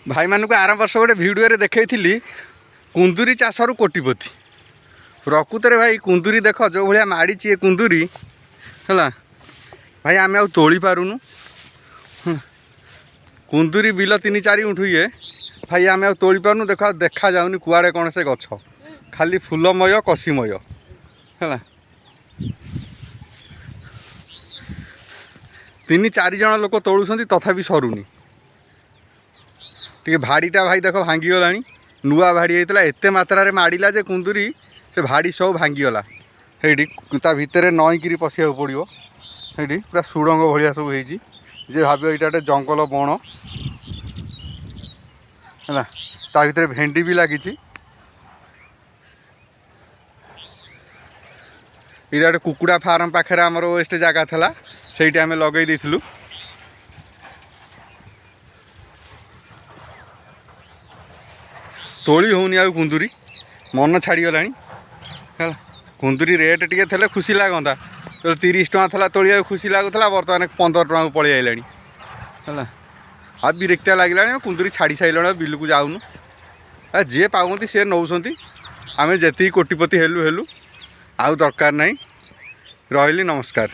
भाई मानक आर वर्ष गोटे भिडियो देखी कुंदुरी चाषर कोटिपति प्रकृत में भाई कुंदुरी देख जो भाया माड़ी ये कुंदुरी है भाई आम आ तोली पारुनु कुंदुरी बिल 3-4 उठू ये भाई आम आ तोली पारुनु देख देखा जाऊनी कुआड़े कौन से गछ खाली फूलमय कषिमय है 3-4 जन लोक तोलुंट तथापि सरुनी टे भाड़ीटा भाई देख भांगीगला नुआ भाड़ी होता एत मात्रा माड़ा जे कुंदुरी से भाड़ी सब भांगीगला ता भितर नईकि पशिया पड़ो ये पूरा सुड़ंग भाया सब हो भाव ये गोटे जंगल बण है ता भितर भेंडी भी लगी ये गोटे कुकुड़ा फार्म पाखे आमर वेस्ट जगह था से आम लगे देलु तोली होनी आ कुंदुरी मन छाड़गला है कुंदुरी रेट टे थे खुशी लगता तो 30 टଙ୍କା था तोलिया खुशी लगुला बर्तमान 15 टଙ୍କା पलि आइला है आ बिरक्तिया लगे कुंदुरी छाड़ी सारे बिल को जाऊनु जे पाऊँ सी नौ आम जी कोटिपति हेलु हेलु आउ दरकार नहीं रही नमस्कार।